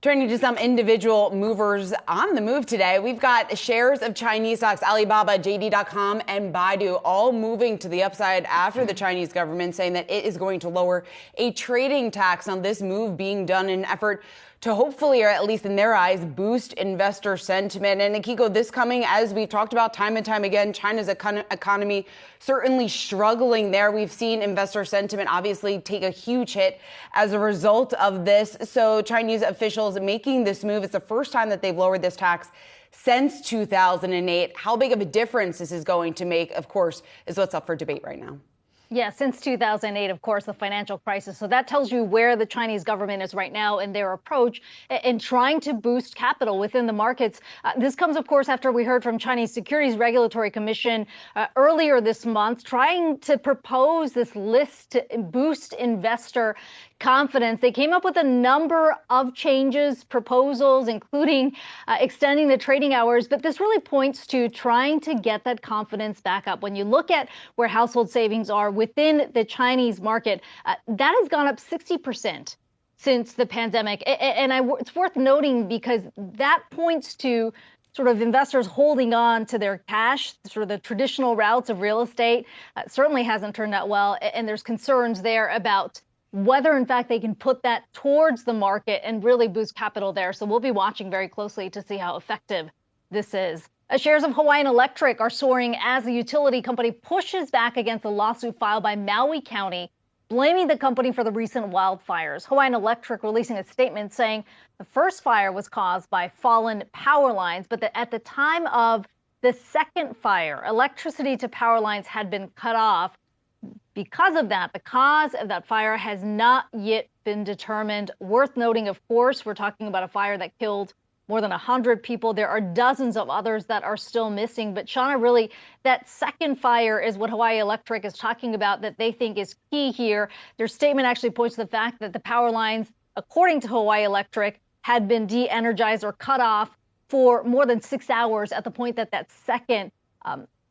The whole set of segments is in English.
Turning to some individual movers on the move today, we've got shares of Chinese stocks, Alibaba, JD.com, and Baidu all moving to the upside after the Chinese government saying that it is going to lower a trading tax. On this move being done in an effort to hopefully, or at least in their eyes, boost investor sentiment. And Akiko, this coming, as we've talked about time and time again, China's economy certainly struggling there. We've seen investor sentiment obviously take a huge hit as a result of this. So Chinese officials making this move. It's the first time that they've lowered this tax since 2008. How big of a difference this is going to make, of course, is what's up for debate right now. Yeah, since 2008, of course, the financial crisis. So that tells you where the Chinese government is right now in their approach in trying to boost capital within the markets. This comes, of course, after we heard from Chinese Securities Regulatory Commission earlier this month, trying to propose this list to boost investor confidence. They came up with a number of changes, proposals, including extending the trading hours. But this really points to trying to get that confidence back up. When you look at where household savings are within the Chinese market, that has gone up 60% since the pandemic. And it's worth noting because that points to sort of investors holding on to their cash, sort of the traditional routes of real estate. Certainly hasn't turned out well. And there's concerns there about whether, in fact, they can put that towards the market and really boost capital there. So we'll be watching very closely to see how effective this is. Shares of Hawaiian Electric are soaring as the utility company pushes back against the lawsuit filed by Maui County, blaming the company for the recent wildfires. Hawaiian Electric releasing a statement saying the first fire was caused by fallen power lines, but that at the time of the second fire, electricity to power lines had been cut off. Because of that, the cause of that fire has not yet been determined. Worth noting, of course, we're talking about a fire that killed more than 100 people. There are dozens of others that are still missing. But Shauna, really, that second fire is what Hawaii Electric is talking about that they think is key here. Their statement actually points to the fact that the power lines, according to Hawaii Electric, had been de-energized or cut off for more than 6 hours at the point that that second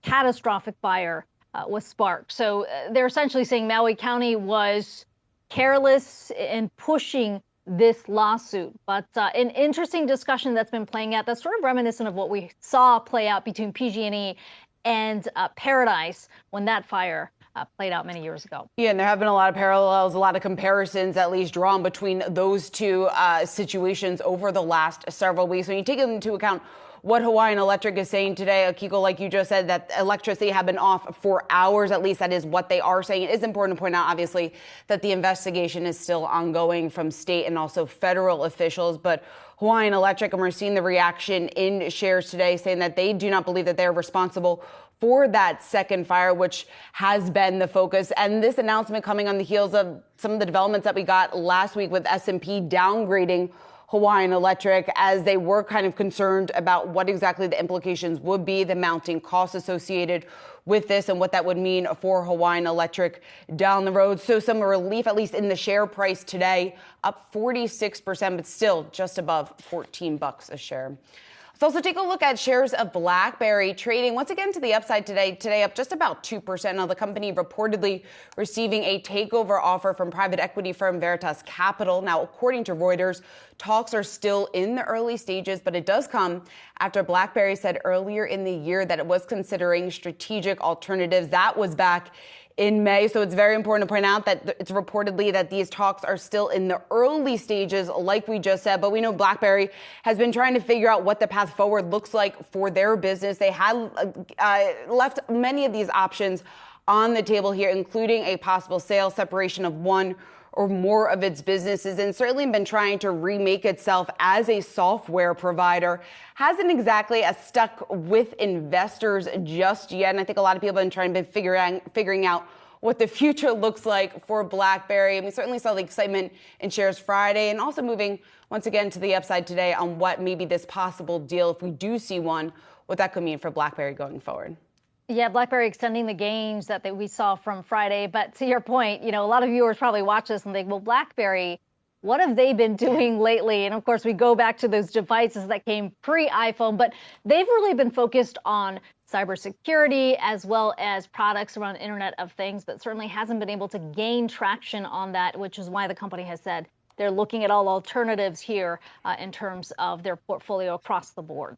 catastrophic fire was sparked. So they're essentially saying Maui County was careless in pushing this lawsuit. But an interesting discussion that's been playing out that's sort of reminiscent of what we saw play out between PG&E and Paradise when that fire played out many years ago. Yeah, and there have been a lot of parallels, a lot of comparisons at least drawn between those two situations over the last several weeks. When you take into account what Hawaiian Electric is saying today, Akiko, like you just said, that electricity had been off for hours. At least that is what they are saying. It is important to point out, obviously, that the investigation is still ongoing from state and also federal officials. But Hawaiian Electric, and we're seeing the reaction in shares today, saying that they do not believe that they're responsible for that second fire, which has been the focus. And this announcement coming on the heels of some of the developments that we got last week with S&P downgrading Hawaiian Electric as they were kind of concerned about what exactly the implications would be, the mounting costs associated with this and what that would mean for Hawaiian Electric down the road. So some relief, at least in the share price today, up 46%, but still just above $14 a share. Let's also take a look at shares of Blackberry trading once again to the upside today up just about 2%. Now, the company reportedly receiving a takeover offer from private equity firm Veritas Capital. Now, according to Reuters, talks are still in the early stages, but it does come after Blackberry said earlier in the year that it was considering strategic alternatives. That was back in May. So it's very important to point out that it's reportedly that these talks are still in the early stages, like we just said. But we know BlackBerry has been trying to figure out what the path forward looks like for their business. They had left many of these options on the table here, including a possible sale, separation of one or more of its businesses, and certainly been trying to remake itself as a software provider. Hasn't exactly stuck with investors just yet. And I think a lot of people have been trying to figuring out what the future looks like for BlackBerry. And we certainly saw the excitement in shares Friday and also moving once again to the upside today on what maybe this possible deal, if we do see one, what that could mean for BlackBerry going forward. Yeah, BlackBerry extending the gains that we saw from Friday. But to your point, a lot of viewers probably watch this and think, well, BlackBerry, what have they been doing lately? And of course, we go back to those devices that came pre-iPhone, but they've really been focused on cybersecurity as well as products around Internet of Things, but certainly hasn't been able to gain traction on that, which is why the company has said they're looking at all alternatives here in terms of their portfolio across the board.